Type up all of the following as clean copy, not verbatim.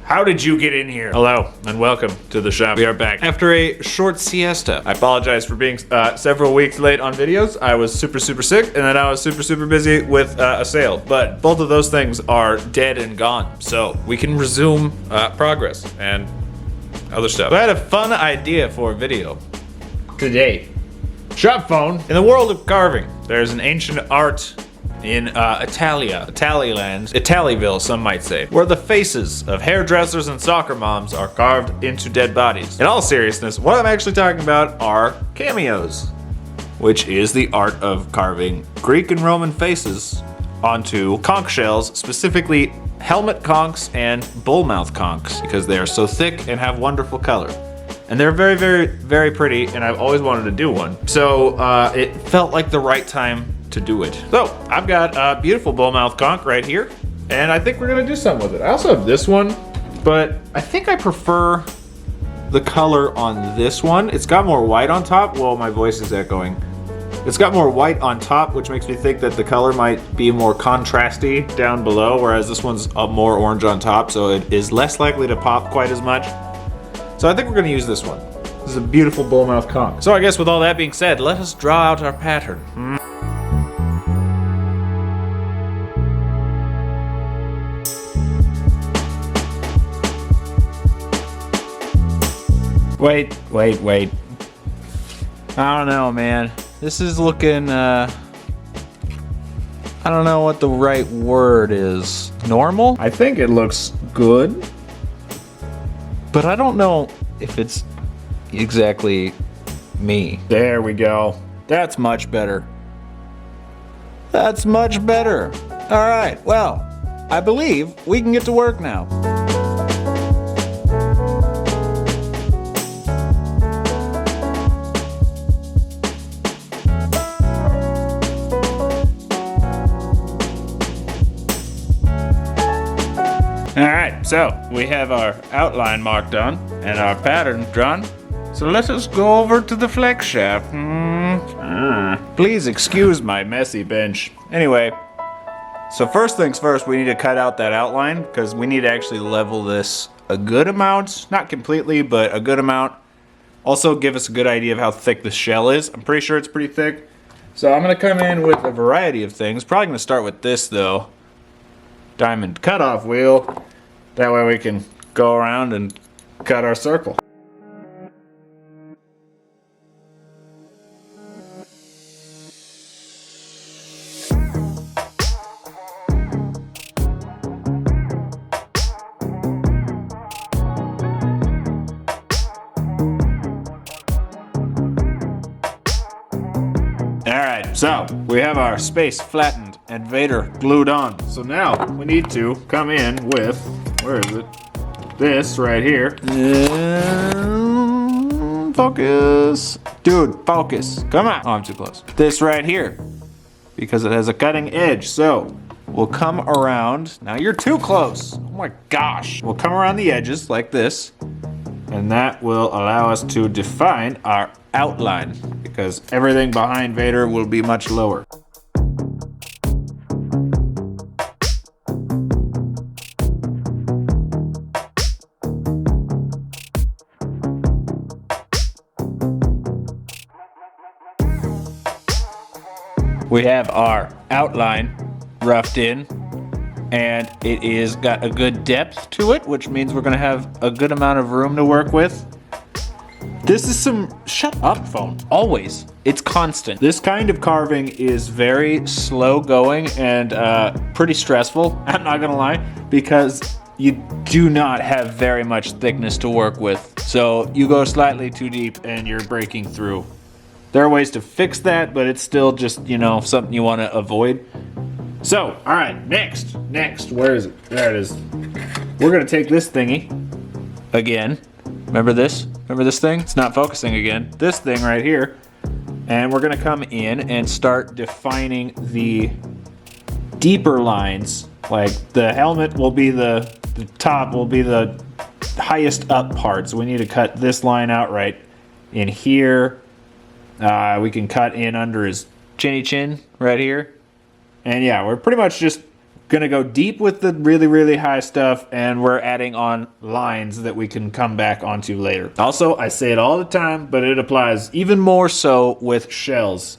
How did you get in here? Hello, and welcome to the shop. We are back after a short siesta. I apologize for being several weeks late on videos. I was super sick, and then I was super busy with a sale. But both of those things are dead and gone, so we can resume progress and other stuff. I had a fun idea for a video today. Shop phone. In the world of carving, there's an ancient art in Italyville, some might say, where the faces of hairdressers and soccer moms are carved into dead bodies. In all seriousness, what I'm actually talking about are cameos, which is the art of carving Greek and Roman faces onto conch shells, specifically helmet conchs and bullmouth conchs, because they are so thick and have wonderful color. And they're very pretty, and I've always wanted to do one. So it felt like the right time to do it. So I've got a beautiful bullmouth conch right here, and I think we're gonna do something with it. I also have this one, but I think I prefer the color on this one. It's got more white on top. Whoa, my voice is echoing. It's got more white on top, which makes me think that the color might be more contrasty down below, whereas this one's more orange on top, so it is less likely to pop quite as much. So I think we're gonna use this one. This is a beautiful bullmouth conch. So I guess with all that being said, let us draw out our pattern. Wait. I don't know, man. This is looking, I don't know what the right word is. Normal? I think it looks good, but I don't know if it's exactly me. There we go. That's much better. That's much better. All right, well, I believe we can get to work now. Alright, so we have our outline marked on and our pattern drawn. So let us go over to the flex shaft. Please excuse my messy bench. Anyway, so first things first, we need to cut out that outline because we need to actually level this a good amount. Not completely, but a good amount. Also give us a good idea of how thick the shell is. I'm pretty sure it's pretty thick. So I'm going to come in with a variety of things. Probably going to start with this though. Diamond cutoff wheel. That way we can go around and cut our circle. Alright, so we have our space flattened and Vader glued on. So now we need to come in with, where is it? This right here. Focus. Dude, focus. Come on. Oh, I'm too close. This right here, because it has a cutting edge. So we'll come around. Now you're too close. Oh my gosh. We'll come around the edges like this, and that will allow us to define our outline, because everything behind Vader will be much lower. We have our outline roughed in, and it is got a good depth to it, which means we're gonna have a good amount of room to work with. This is some, shut up phone, always, it's constant. This kind of carving is very slow going and pretty stressful, I'm not gonna lie, because you do not have very much thickness to work with. So you go slightly too deep and you're breaking through. There are ways to fix that, but it's still just, you know, something you want to avoid. So, all right, next, where is it? There it is. We're gonna take this thingy again. Remember this? Remember this thing? It's not focusing again. This thing right here. And we're gonna come in and start defining the deeper lines. Like the helmet will be the top will be the highest up part. So we need to cut this line out right in here. We can cut in under his chinny chin right here. And yeah, we're pretty much just Gonna go deep with the really, really high stuff, and we're adding on lines that we can come back onto later. Also, I say it all the time, but it applies even more so with shells.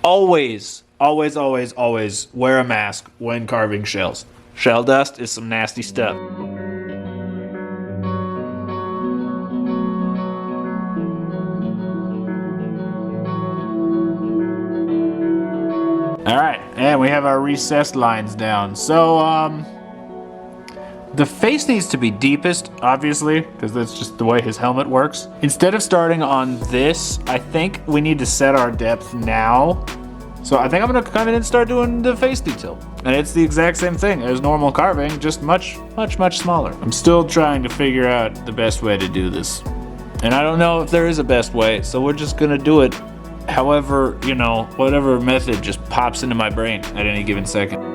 Always, always, always, always wear a mask when carving shells. Shell dust is some nasty stuff. All right, and we have our recessed lines down. So, the face needs to be deepest, obviously, because that's just the way his helmet works. Instead of starting on this, I think we need to set our depth now. So I think I'm gonna come in and start doing the face detail. And it's the exact same thing as normal carving, just much, much, much smaller. I'm still trying to figure out the best way to do this. And I don't know if there is a best way, so we're just gonna do it however, you know, whatever method just pops into my brain at any given second.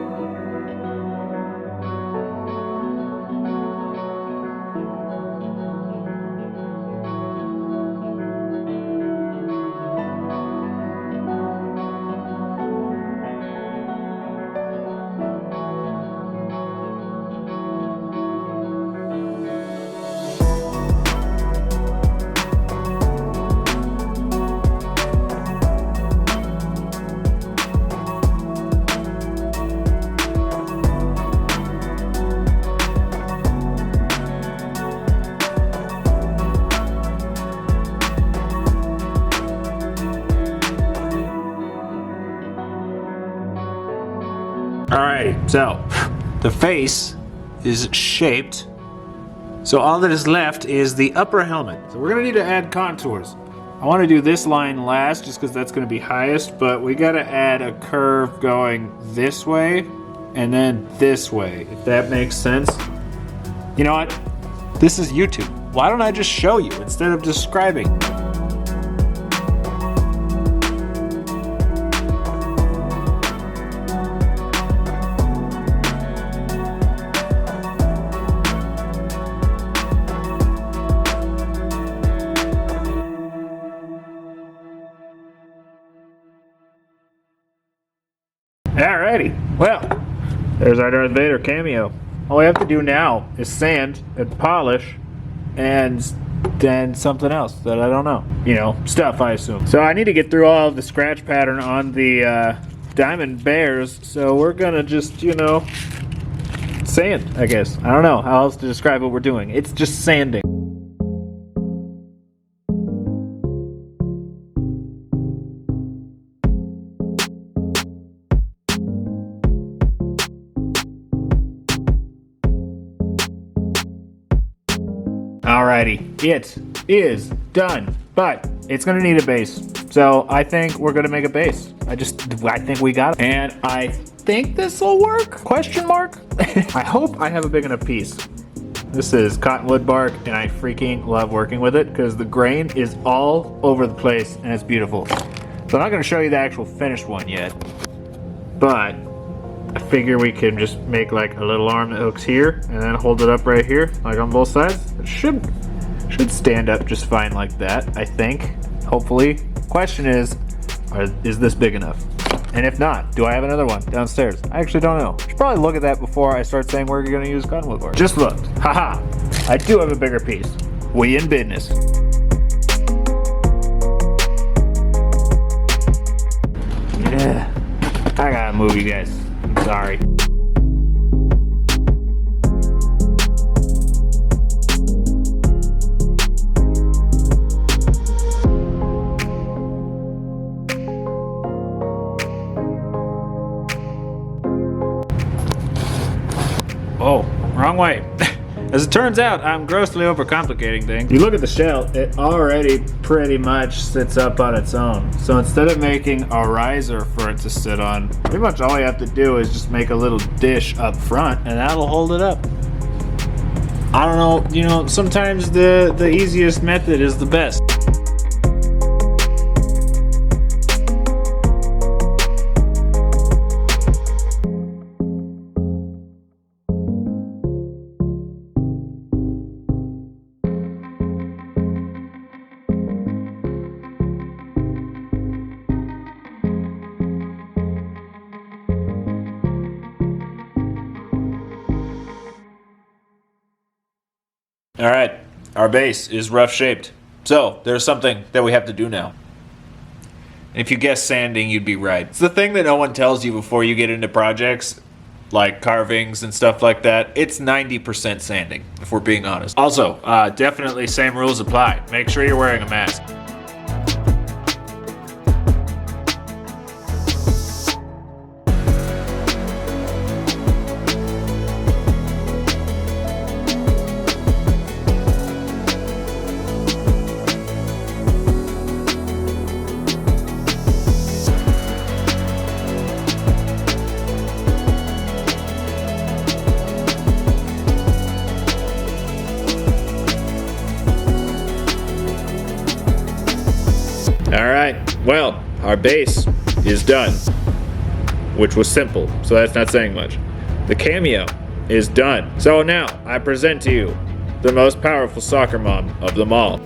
Alrighty, so the face is shaped. So all that is left is the upper helmet. So we're gonna need to add contours. I wanna do this line last just because that's gonna be highest, but we gotta add a curve going this way and then this way, if that makes sense. You know what? This is YouTube. Why don't I just show you instead of describing? Alrighty, well, there's our Darth Vader cameo. All we have to do now is sand and polish and then something else that I don't know. You know, stuff, I assume. So I need to get through all of the scratch pattern on the diamond bears, so we're gonna just, you know, sand, I guess. I don't know how else to describe what we're doing. It's just sanding. Alrighty, it is done, but it's gonna need a base. So I think we're gonna make a base. I think we got it. And I think this will work, question mark? I hope I have a big enough piece. This is cottonwood bark and I freaking love working with it because the grain is all over the place and it's beautiful. So I'm not gonna show you the actual finished one yet, but I figure we can just make like a little arm that hooks here and then hold it up right here, like on both sides. It should stand up just fine like that, I think, hopefully. Question is this big enough? And if not, do I have another one downstairs? I actually don't know. I should probably look at that before I start saying we're gonna use cottonwood board. Just looked, haha. I do have a bigger piece. We in business. Yeah, I gotta move you guys. I'm sorry. Oh, wrong way. As it turns out, I'm grossly overcomplicating things. You look at the shell, it already pretty much sits up on its own. So instead of making a riser for it to sit on, pretty much all you have to do is just make a little dish up front and that'll hold it up. I don't know, you know, sometimes the easiest method is the best. All right, our base is rough shaped. So there's something that we have to do now. If you guess sanding, you'd be right. It's the thing that no one tells you before you get into projects, like carvings and stuff like that. It's 90% sanding, if we're being honest. Also, definitely same rules apply. Make sure you're wearing a mask. Alright, well, our base is done, which was simple, so that's not saying much. The cameo is done. So now, I present to you the most powerful soccer mom of them all.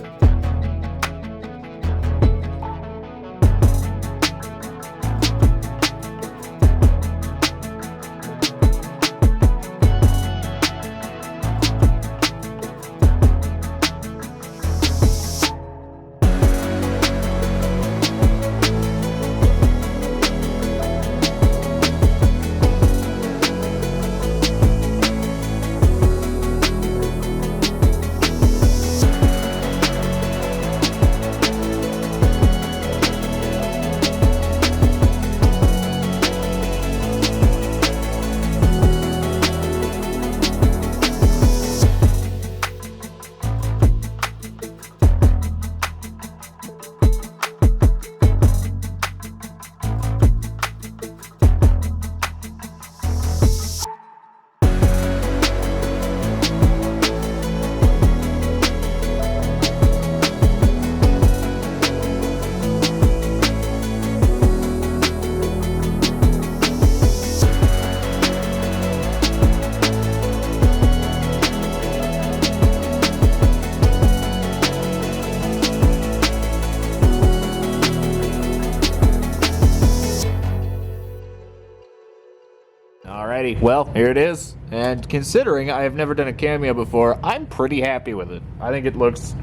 Alrighty, well, here it is. And considering I have never done a cameo before, I'm pretty happy with it. I think it looks,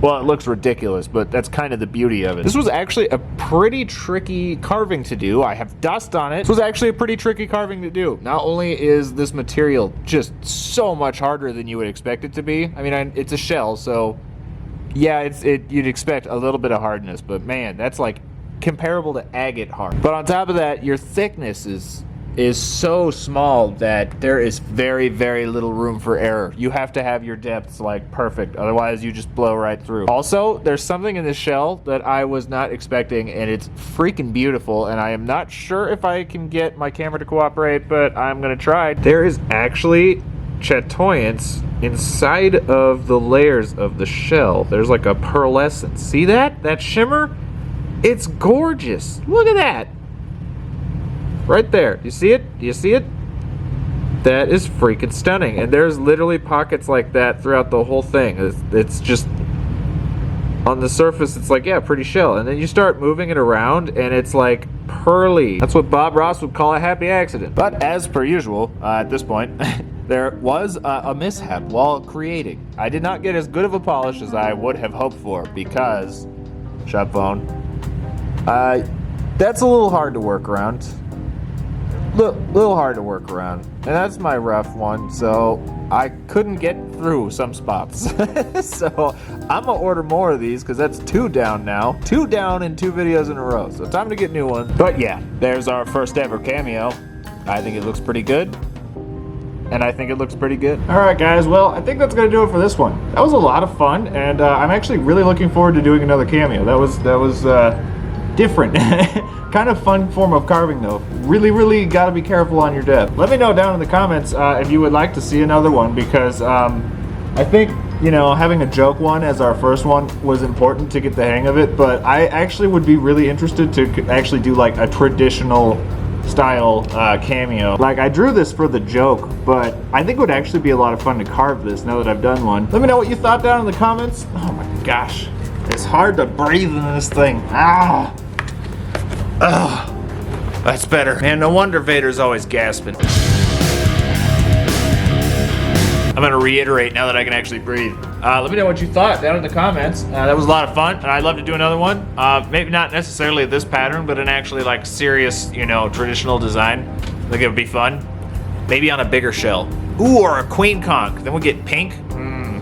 well, it looks ridiculous, but that's kind of the beauty of it. This was actually a pretty tricky carving to do. I have dust on it. This was actually a pretty tricky carving to do. Not only is this material just so much harder than you would expect it to be. I mean, it's a shell, so yeah, you'd expect a little bit of hardness, but man, that's like comparable to agate hard. But on top of that, your thickness is so small that there is very, very little room for error. You have to have your depths like perfect, otherwise you just blow right through. Also, there's something in this shell that I was not expecting, and it's freaking beautiful, and I am not sure if I can get my camera to cooperate, but I'm gonna try. There is actually chatoyance inside of the layers of the shell. There's like a pearlescence. See that? That shimmer? It's gorgeous. Look at that. Right there. You see it? Do you see it? That is freaking stunning. And there's literally pockets like that throughout the whole thing. It's just, on the surface, it's like, yeah, pretty shell. And then you start moving it around, and it's like pearly. That's what Bob Ross would call a happy accident. But as per usual, at this point, there was a mishap while creating. I did not get as good of a polish as I would have hoped for because, shop phone, that's a little hard to work around. Little hard to work around, and that's my rough one, so I couldn't get through some spots. So I'm gonna order more of these because that's 2 down now. 2 down in 2 videos in a row, so time to get new ones. But yeah, there's our first ever cameo. I think it looks pretty good, and I think it looks pretty good. All right, guys, well, I think that's gonna do it for this one. That was a lot of fun, and I'm actually really looking forward to doing another cameo. That was different. Kind of fun form of carving though. Really got to be careful on your depth. Let me know down in the comments if you would like to see another one, because I think, you know, having a joke one as our first one was important to get the hang of it, but I actually would be really interested to actually do like a traditional style cameo. Like, I drew this for the joke, but I think it would actually be a lot of fun to carve this now that I've done one. Let me know what you thought down in the comments. Oh my gosh, it's hard to breathe in this thing. That's better. Man, no wonder Vader's always gasping. I'm gonna reiterate now that I can actually breathe. Let me know what you thought down in the comments. That was a lot of fun, and I'd love to do another one. Maybe not necessarily this pattern, but an actually like serious, you know, traditional design. I think it would be fun. Maybe on a bigger shell. Ooh, or a queen conch. Then we get pink.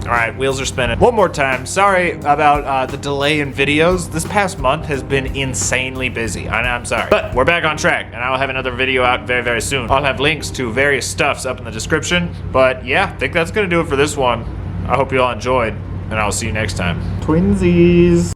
All right, wheels are spinning. One more time, sorry about the delay in videos. This past month has been insanely busy. I'm sorry. But we're back on track, and I'll have another video out very, very soon. I'll have links to various stuffs up in the description. But yeah, I think that's gonna do it for this one. I hope you all enjoyed, and I'll see you next time. Twinsies.